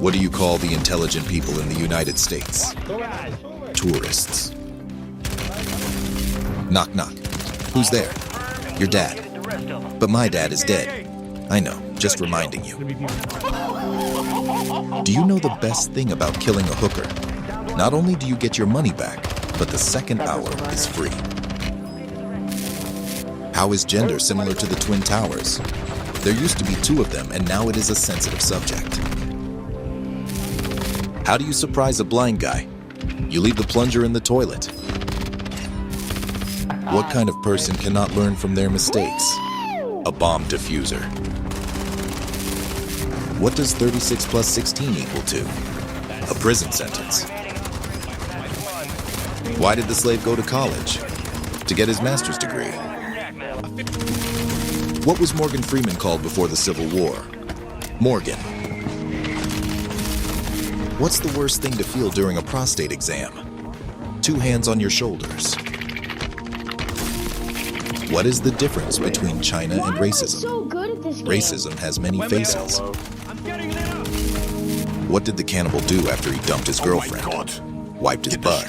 What do you call the intelligent people in the United States? Tourists. Knock, knock. Who's there? Your dad. But my dad is dead. I know, just reminding you. Do you know the best thing about killing a hooker? Not only do you get your money back, but the second hour is free. How is gender similar to the Twin Towers? There used to be two of them, and now it is a sensitive subject. How do you surprise a blind guy? You leave the plunger in the toilet. What kind of person cannot learn from their mistakes? A bomb diffuser. What does 36 plus 16 equal to? A prison sentence. Why did the slave go to college? To get his master's degree. What was Morgan Freeman called before the Civil War? Morgan. What's the worst thing to feel during a prostate exam? 2 hands on your shoulders. What is the difference between China and racism? Racism has many faces. What did the cannibal do after he dumped his girlfriend? Wiped his butt.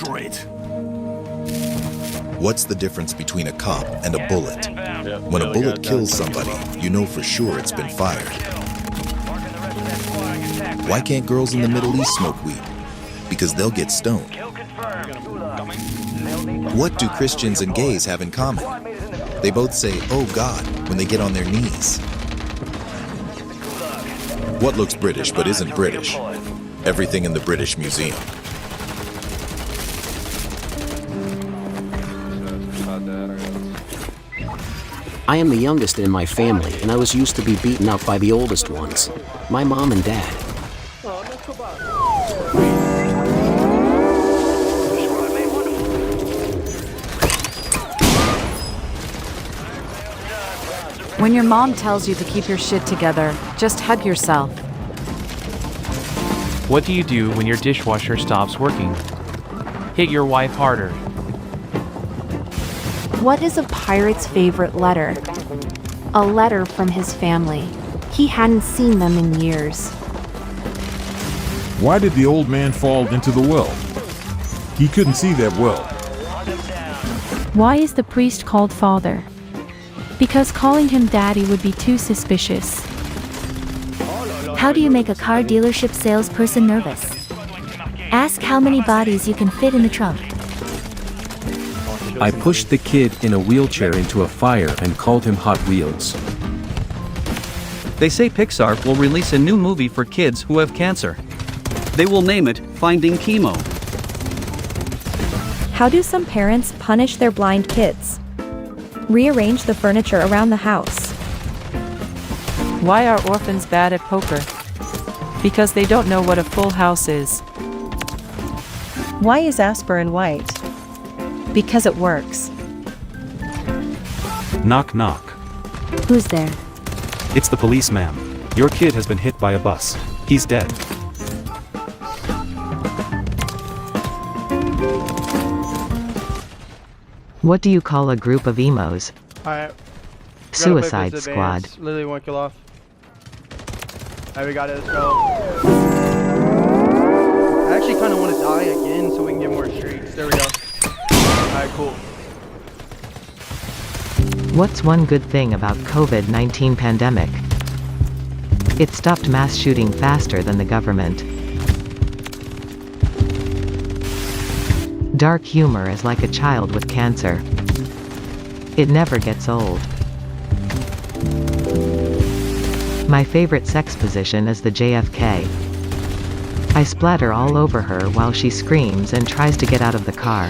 What's the difference between a cop and a bullet? When a bullet kills somebody, you know for sure it's been fired. Why can't girls in the Middle East smoke weed? Because they'll get stoned. What do Christians and gays have in common? They both say, "Oh God," when they get on their knees. What looks British but isn't British? Everything in the British Museum. I am the youngest in my family, and I was used to be beaten up by the oldest ones, my mom and dad. When your mom tells you to keep your shit together, just hug yourself. What do you do when your dishwasher stops working? Hit your wife harder. What is a pirate's favorite letter? A letter from his family. He hadn't seen them in years. Why did the old man fall into the well? He couldn't see that well. Why is the priest called Father? Because calling him Daddy would be too suspicious. How do you make a car dealership salesperson nervous? Ask how many bodies you can fit in the trunk. I pushed the kid in a wheelchair into a fire and called him Hot Wheels. They say Pixar will release a new movie for kids who have cancer. They will name it Finding Chemo. How do some parents punish their blind kids? Rearrange the furniture around the house. Why are orphans bad at poker? Because they don't know what a full house is. Why is aspirin white? Because it works. Knock knock. Who's there? It's the police, ma'am. Your kid has been hit by a bus. He's dead. What do you call a group of emos? Alright. Suicide Squad. Literally 1 kill off. Alright, we got it. Let's go. I actually kind of want to die again so we can get more streaks. There we go. Alright, cool. What's one good thing about COVID-19 pandemic? It stopped mass shooting faster than the government. Dark humor is like a child with cancer. It never gets old. My favorite sex position is the JFK. I splatter all over her while she screams and tries to get out of the car.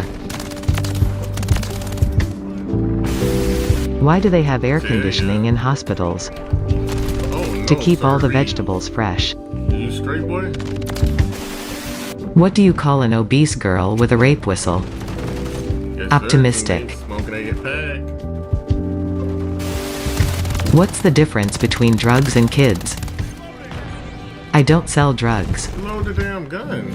Why do they have air conditioning in hospitals? To keep all the vegetables fresh. You straight, boy? What do you call an obese girl with a rape whistle? Optimistic. Smoking a pack. What's the difference between drugs and kids? I don't sell drugs. Load the damn gun.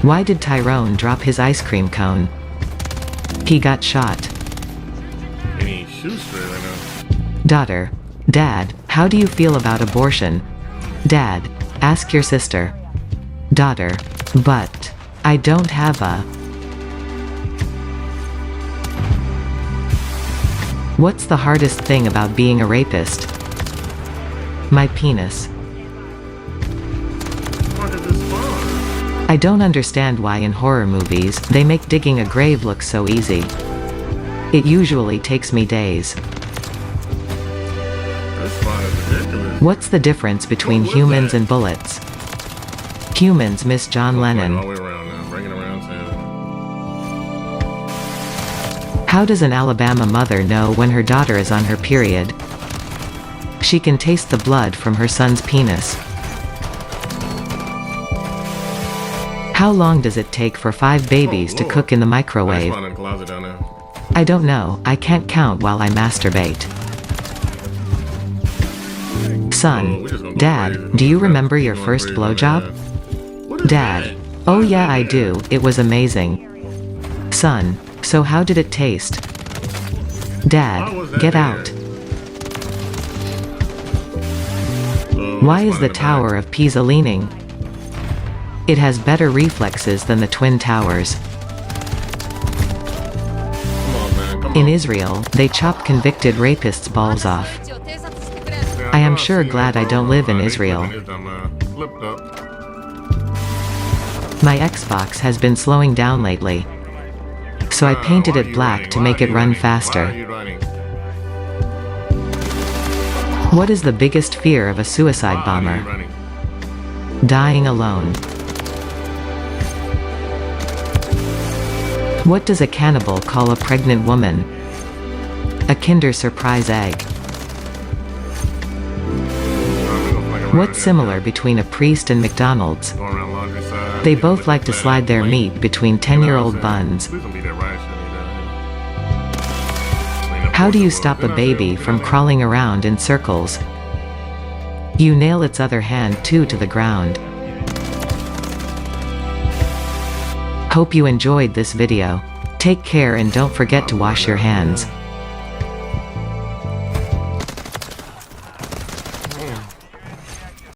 Why did Tyrone drop his ice cream cone? He got shot. And he ain't shoot straight right now. Daughter. Dad, how do you feel about abortion? Dad, ask your sister. Daughter, but I don't have a. What's the hardest thing about being a rapist? My penis. I don't understand why in horror movies they make digging a grave look so easy. It usually takes me days. What's the difference between humans and bullets? Humans miss John Lennon. How does an Alabama mother know when her daughter is on her period? She can taste the blood from her son's penis. How long does it take for 5 babies to cook in the microwave? I don't know, I can't count while I masturbate. Son, Dad, do you remember your first blowjob? Dad, oh yeah I do, it was amazing. Son, so how did it taste? Dad, get out. Why is the Tower of Pisa leaning? It has better reflexes than the Twin Towers. In Israel, they chop convicted rapists' balls off. I am sure glad I don't live in Israel. My Xbox has been slowing down lately, so I painted it black to make it run faster. What is the biggest fear of a suicide bomber? Dying alone. What does a cannibal call a pregnant woman? A Kinder Surprise egg. What's similar between a priest and McDonald's? They both like to slide their meat between 10-year-old buns. How do you stop a baby from crawling around in circles? You nail its other hand too to the ground. Hope you enjoyed this video. Take care and don't forget to wash your hands.